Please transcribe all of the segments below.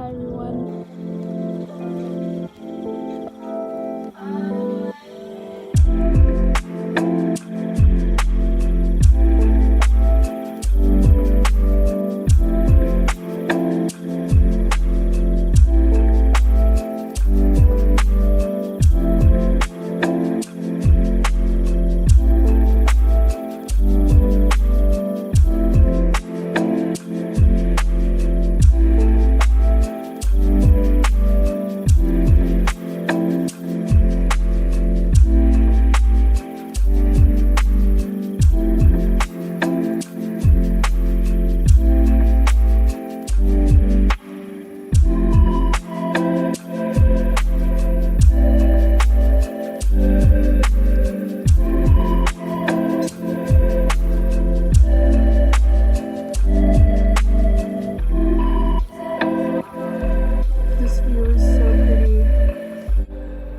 Hi everyone. This view is so pretty.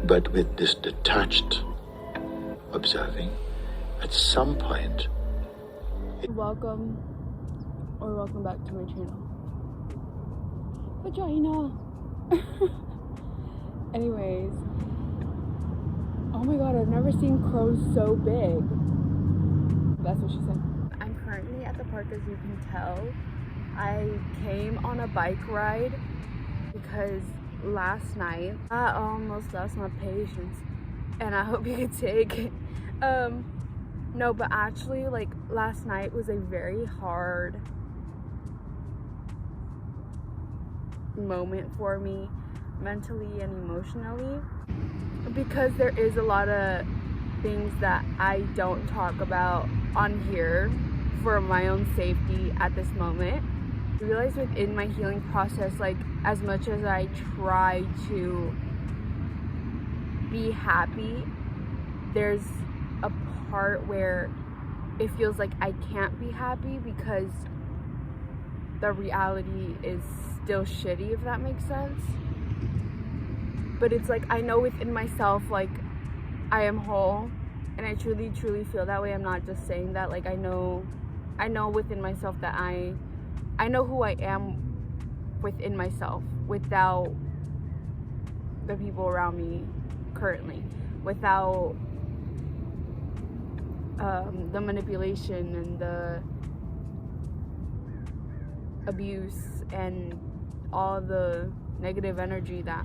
But with this detached observing, at some point, Welcome back to my channel. Vagina. Anyways, oh my god, I've never seen crows so big. That's what she said. I'm currently at the park, as you can tell. I came on a bike ride because last night I almost lost my patience, and I hope you could take it. No, but actually, like, last night was a very hard moment for me, mentally and emotionally, because there is a lot of things that I don't talk about on here for my own safety at this moment. I realized within my healing process, like, as much as I try to be happy, there's a part where it feels like I can't be happy because the reality is still shitty, if that makes sense. But it's like, I know within myself, like, I am whole, and I truly feel that way. I'm not just saying that. Like, I know within myself that I know who I am within myself, without the people around me currently, without the manipulation and the abuse and all the negative energy that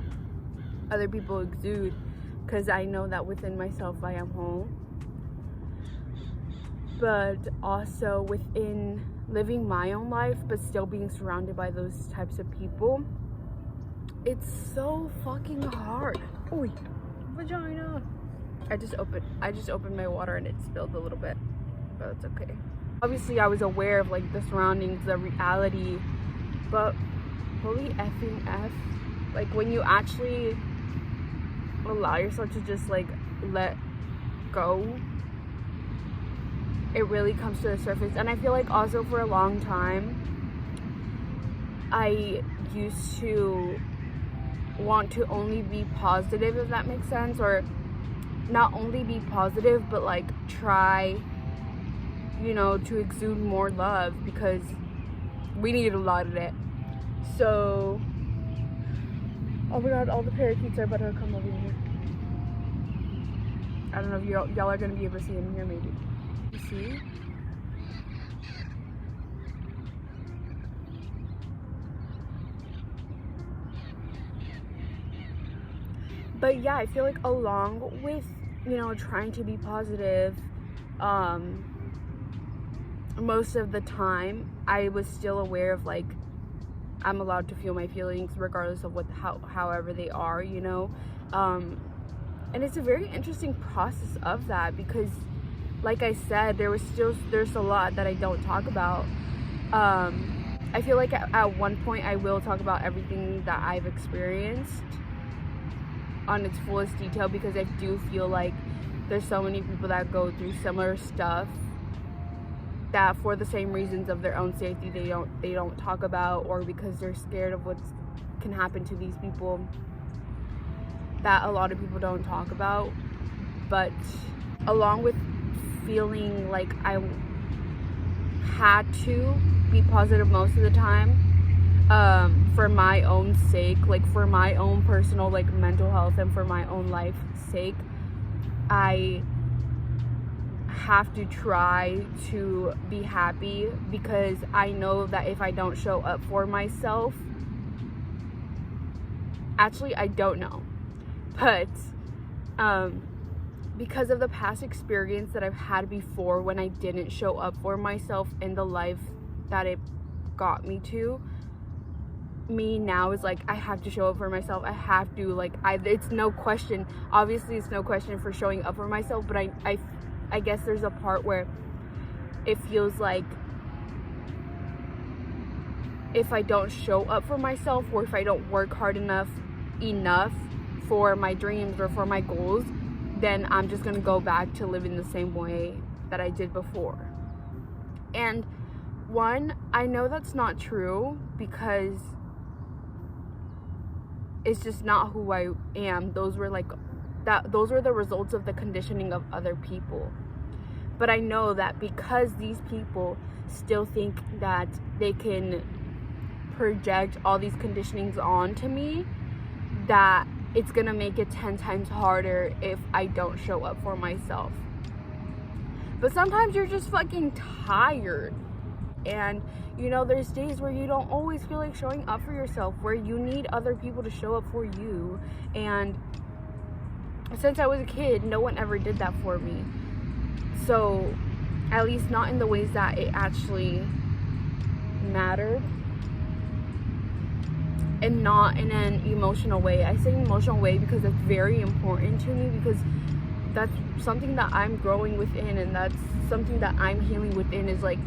other people exude, because I know that within myself I am whole. But also within living my own life but still being surrounded by those types of people, it's so fucking hard. Oy, vagina. I just opened my water and it spilled a little bit, but it's okay. Obviously I was aware of, like, the surroundings, the reality, but holy effing F, like, when you actually allow yourself to just, like, let go, it really comes to the surface. And I feel like also for a long time I used to want to only be positive, if that makes sense, or not only be positive but, like, try, you know, to exude more love, because we needed a lot of it. So, oh my god, all the parakeets are about to come over here. I don't know if y'all are gonna be able to see them here, maybe. You see? But yeah, I feel like along with, you know, trying to be positive, most of the time I was still aware of, like, I'm allowed to feel my feelings regardless of however they are, you know. And it's a very interesting process of that, because, like I said, there's a lot that I don't talk about. I feel like at one point I will talk about everything that I've experienced on its fullest detail, because I do feel like there's so many people that go through similar stuff that, for the same reasons of their own safety, they don't talk about, or because they're scared of what can happen to these people, that a lot of people don't talk about. But along with feeling like I had to be positive most of the time, for my own sake, like for my own personal like mental health and for my own life's sake, I have to try to be happy, because I know that if I don't show up for myself, actually I don't know, but because of the past experience that I've had before when I didn't show up for myself in the life that it got me to, me now is like, I have to show up for myself. I have to, like, it's no question, obviously it's no question for showing up for myself, but I guess there's a part where it feels like if I don't show up for myself, or if I don't work hard enough for my dreams or for my goals, then I'm just gonna go back to living the same way that I did before. And one, I know that's not true, because it's just not who I am. Those were the results of the conditioning of other people. But I know that because these people still think that they can project all these conditionings onto me, that it's gonna make it 10 times harder if I don't show up for myself. But sometimes you're just fucking tired, and you know, there's days where you don't always feel like showing up for yourself, where you need other people to show up for you. And since I was a kid, no one ever did that for me. So, at least not in the ways that it actually mattered, and not in an emotional way. I say emotional way because it's very important to me, because that's something that I'm growing within, and that's something that I'm healing within, is like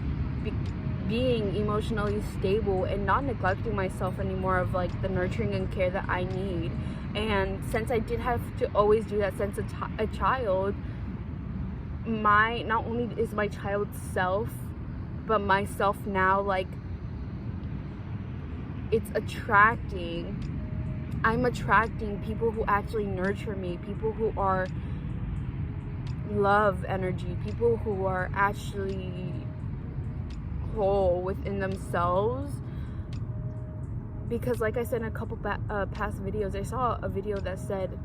being emotionally stable and not neglecting myself anymore, of like the nurturing and care that I need. And since I did have to always do that since a child, not only is my child's self, but myself now, like, I'm attracting people who actually nurture me, people who are love energy, people who are actually whole within themselves. Because like I said in a couple past videos, I saw a video that said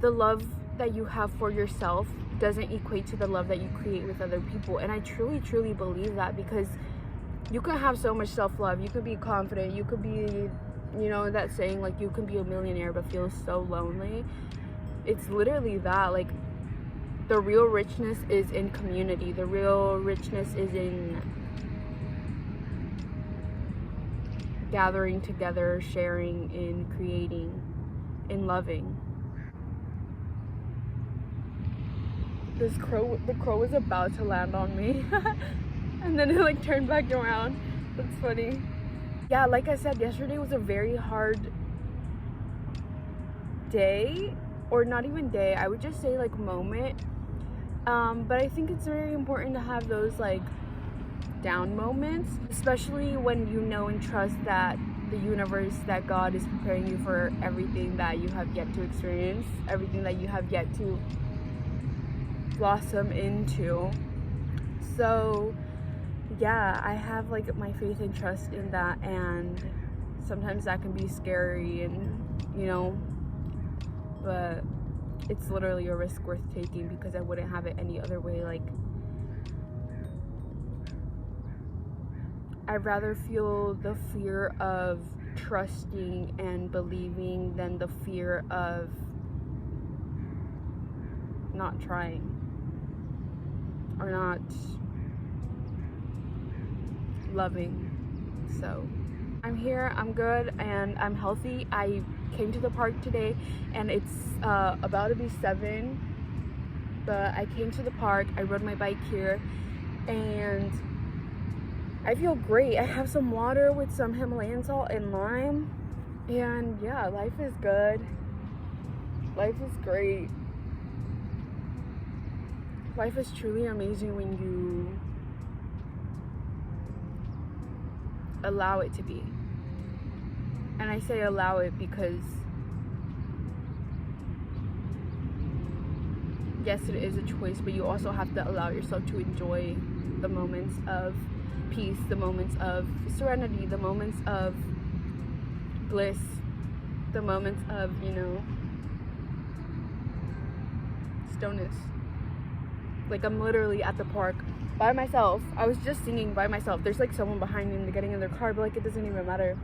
the love that you have for yourself doesn't equate to the love that you create with other people. And I truly believe that, because you can have so much self-love, you could be confident, you could be, you know, that saying, like, you can be a millionaire but feel so lonely. It's literally that. Like, the real richness is in community. The real richness is in gathering together, sharing, in creating, in loving. The crow was about to land on me and then it like turned back around. That's funny. Yeah, like I said, yesterday was a very hard day, or not even day, I would just say like moment. But I think it's very important to have those like down moments, especially when you know and trust that the universe, that God is preparing you for everything that you have yet to experience, everything that you have yet to blossom into. So yeah, I have like my faith and trust in that, and sometimes that can be scary, and you know, but it's literally a risk worth taking, because I wouldn't have it any other way. Like, I'd rather feel the fear of trusting and believing than the fear of not trying or not loving. So I'm here, I'm good, and I'm healthy. I came to the park today, and it's about to be 7, but I came to the park, I rode my bike here, and I feel great. I have some water with some Himalayan salt and lime, and yeah, life is good. Life is great. Life is truly amazing when you allow it to be. And I say allow it because yes, it is a choice, but you also have to allow yourself to enjoy the moments of peace, the moments of serenity, the moments of bliss, the moments of, you know, stillness. Like, I'm literally at the park by myself. I was just singing by myself. There's like someone behind me and they're getting in their car, but like, it doesn't even matter.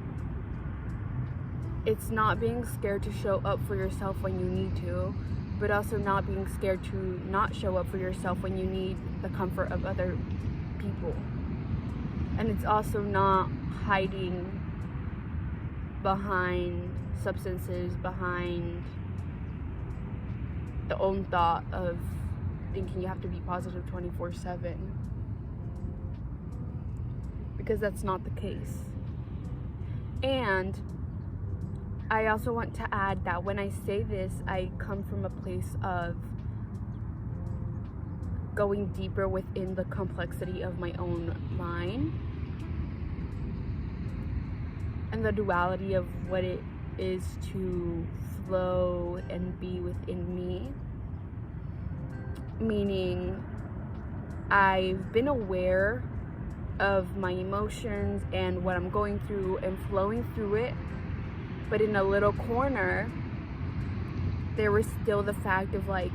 It's not being scared to show up for yourself when you need to, but also not being scared to not show up for yourself when you need the comfort of other people. And it's also not hiding behind substances, behind the own thought of thinking you have to be positive 24/7, because that's not the case. And I also want to add that when I say this, I come from a place of going deeper within the complexity of my own mind and the duality of what it is to flow and be within me. Meaning, I've been aware of my emotions and what I'm going through and flowing through it, but in a little corner there was still the fact of like,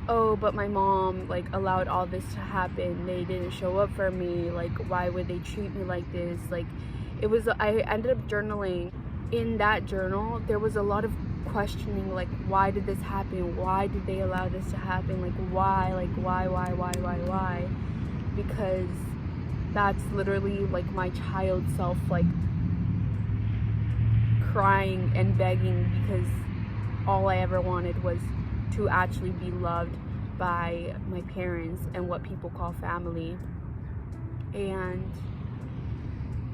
oh, but my mom like allowed all this to happen, they didn't show up for me, like why would they treat me like this? Like, it was, I ended up journaling. In that journal there was a lot of questioning, like why did this happen, why did they allow this to happen, like why, because that's literally like my child self, like crying and begging, because all I ever wanted was to actually be loved by my parents and what people call family. And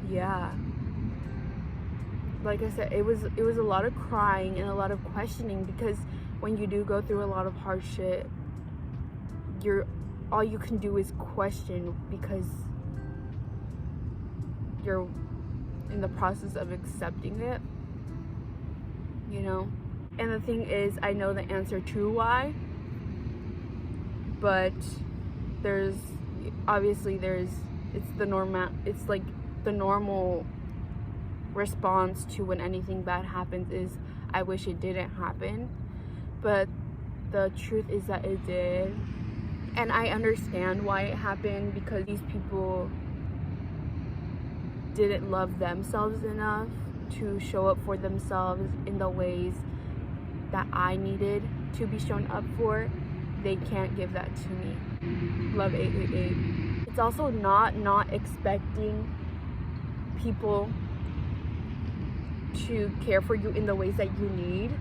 yeah, like I said, it was a lot of crying and a lot of questioning, because when you do go through a lot of hardship, all you can do is question, because you're in the process of accepting it, you know. And the thing is, I know the answer to why, but it's like the normal response to when anything bad happens is, I wish it didn't happen. But the truth is that it did, and I understand why it happened, because these people didn't love themselves enough to show up for themselves in the ways that I needed to be shown up for. They can't give that to me. Love 888. It's also not expecting people to care for you in the ways that you need,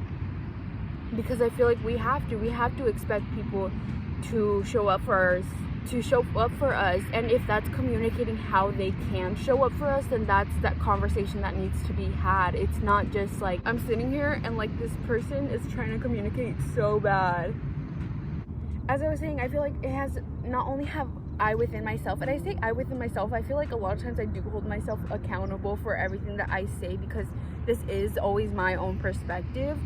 because I feel like we have to expect people to show up for us, and if that's communicating how they can show up for us, then that's that conversation that needs to be had. It's not just like I'm sitting here and like this person is trying to communicate so bad. As I was saying, I feel like it has not only have I within myself, and I say I within myself, I feel like a lot of times I do hold myself accountable for everything that I say, because this is always my own perspective,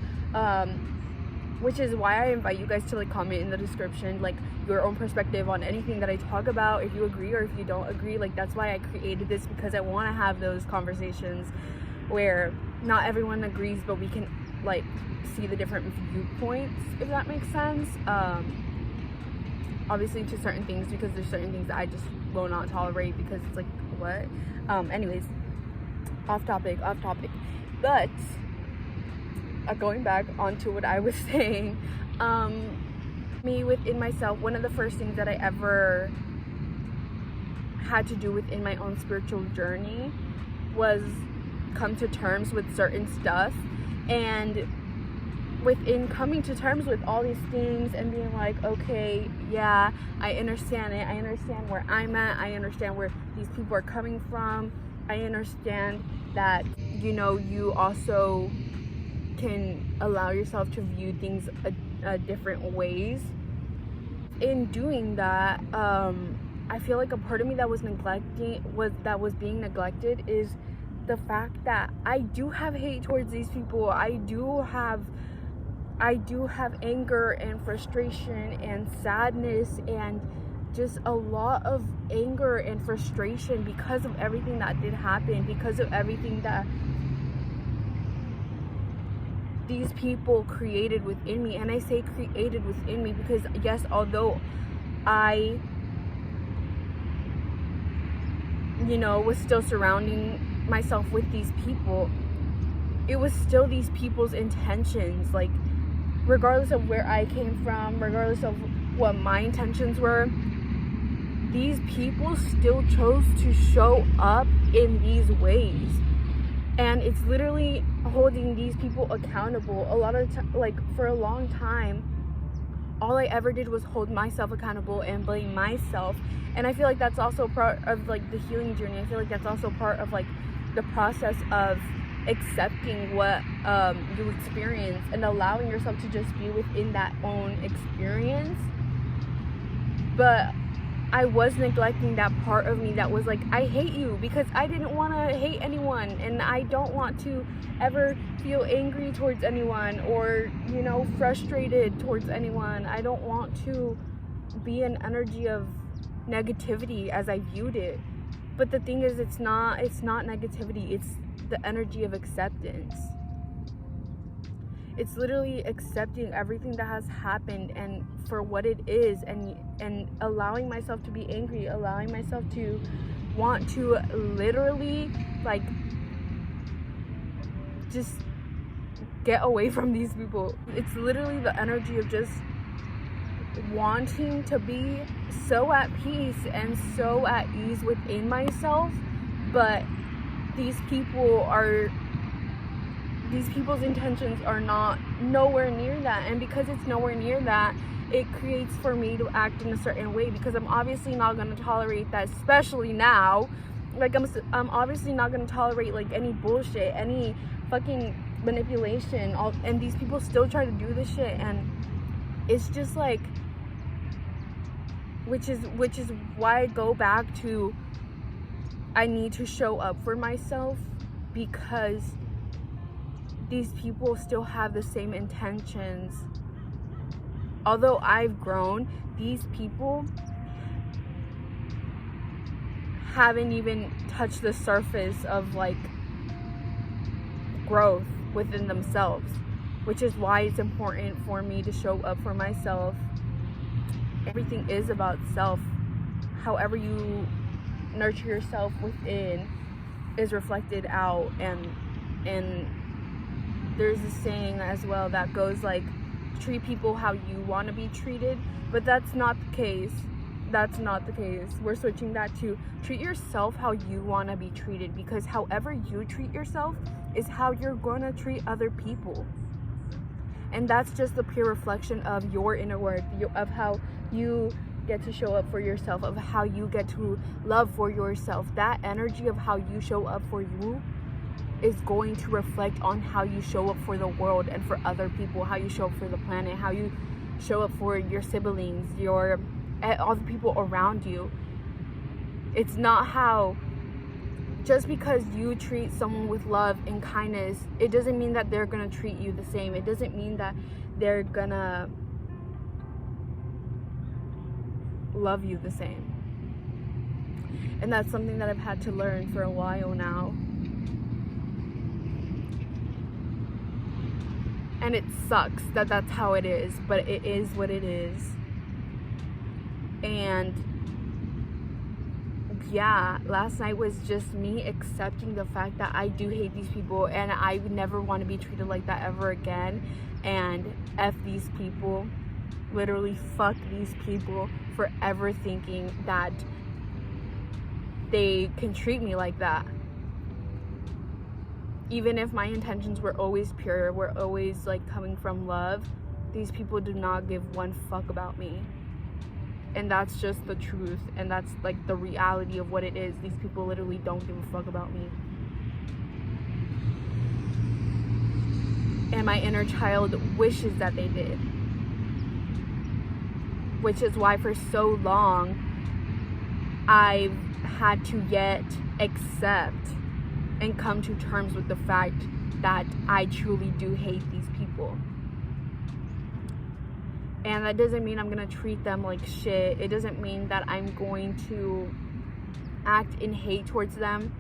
which is why I invite you guys to like comment in the description like your own perspective on anything that I talk about, if you agree or if you don't agree. Like, that's why I created this, because I want to have those conversations where not everyone agrees, but we can like see the different viewpoints, if that makes sense. Obviously to certain things, because there's certain things that I just will not tolerate, because it's like, what? Anyways, off topic, but going back onto what I was saying, me within myself, one of the first things that I ever had to do within my own spiritual journey was come to terms with certain stuff. And within coming to terms with all these things and being like, okay, yeah, I understand it, I understand where I'm at, I understand where these people are coming from, I understand that, you know, you also can allow yourself to view things different ways. In doing that, I feel like a part of me that was being neglected is the fact that I do have hate towards these people. I do have anger and frustration and sadness and just a lot of anger and frustration because of everything that did happen, because of everything that these people created within me. And I say created within me because, yes, although I, was still surrounding myself with these people, it was still these people's intentions. Like, regardless of where I came from, regardless of what my intentions were, these people still chose to show up in these ways. And it's literally holding these people accountable. A lot of for a long time, all I ever did was hold myself accountable and blame myself. And I feel like that's also part of the healing journey. I feel like that's also part of the process of accepting what you experience and allowing yourself to just be within that own experience. But I was neglecting that part of me that was like, I hate you, because I didn't want to hate anyone, and I don't want to ever feel angry towards anyone or frustrated towards anyone. I don't want to be an energy of negativity as I viewed it. But the thing is, it's not negativity, it's the energy of acceptance. It's literally accepting everything that has happened and for what it is, and allowing myself to be angry, allowing myself to want to literally just get away from these people. It's literally the energy of just wanting to be so at peace and so at ease within myself, but these people's intentions are nowhere near that. And because it's nowhere near that, it creates for me to act in a certain way, because I'm obviously not going to tolerate that, especially now. I'm obviously not going to tolerate any bullshit, any fucking manipulation, and these people still try to do this shit. And it's just which is why I go back to, I need to show up for myself, because these people still have the same intentions. Although I've grown, these people haven't even touched the surface of growth within themselves, which is why it's important for me to show up for myself. Everything is about self. However you nurture yourself within is reflected out, and there's a saying as well that goes treat people how you want to be treated, but that's not the case. We're switching that to treat yourself how you want to be treated, because however you treat yourself is how you're going to treat other people. And that's just the pure reflection of your inner work, of how you get to show up for yourself, of how you get to love for yourself. That energy of how you show up for you is going to reflect on how you show up for the world and for other people, how you show up for the planet, how you show up for your siblings, all the people around you. It's not how, just because you treat someone with love and kindness, it doesn't mean that they're gonna treat you the same. It doesn't mean that they're gonna love you the same. And that's something that I've had to learn for a while now. And it sucks that that's how it is, but it is what it is. And yeah, last night was just me accepting the fact that I do hate these people, and I would never want to be treated like that ever again. And F these people, literally fuck these people for ever thinking that they can treat me like that. Even if my intentions were always pure, were always coming from love, these people do not give one fuck about me. And that's just the truth, and that's the reality of what it is. These people literally don't give a fuck about me. And my inner child wishes that they did. Which is why for so long I've had to yet accept and come to terms with the fact that I truly do hate these people. And that doesn't mean I'm gonna treat them like shit. It doesn't mean that I'm going to act in hate towards them.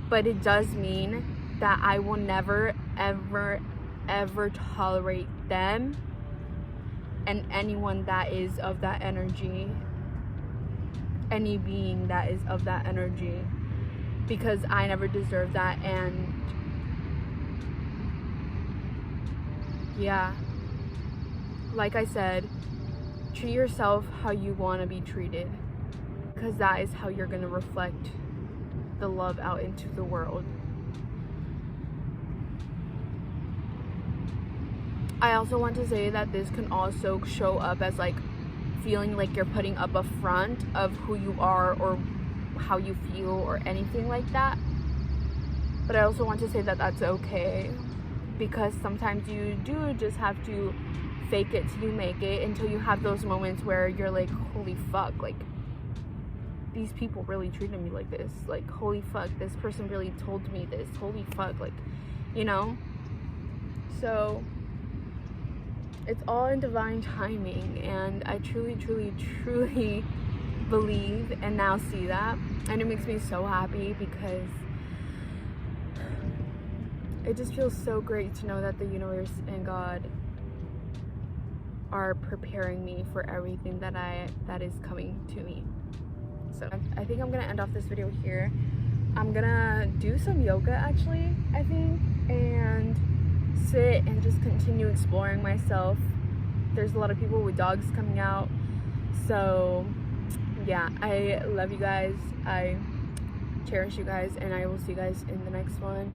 But it does mean that I will never, ever, ever tolerate them and anyone that is of that energy. Any being that is of that energy. Because I never deserve that. And yeah, like I said, treat yourself how you want to be treated, because that is how you're going to reflect the love out into the world. I also want to say that this can also show up as like feeling like you're putting up a front of who you are or how you feel or anything like that. But I also want to say that that's okay, because sometimes you do just have to fake it till you make it, until you have those moments where you're like, holy fuck, like these people really treated me like this, like holy fuck, this person really told me this, holy fuck, like, you know. So it's all in divine timing, and I truly believe and now see that, and it makes me so happy, because it just feels so great to know that the universe and God are preparing me for everything that is coming to me. So I think I'm gonna end off this video here. I'm gonna do some yoga actually, I think, and sit and just continue exploring myself. There's a lot of people with dogs coming out, so yeah, I love you guys, I cherish you guys, and I will see you guys in the next one.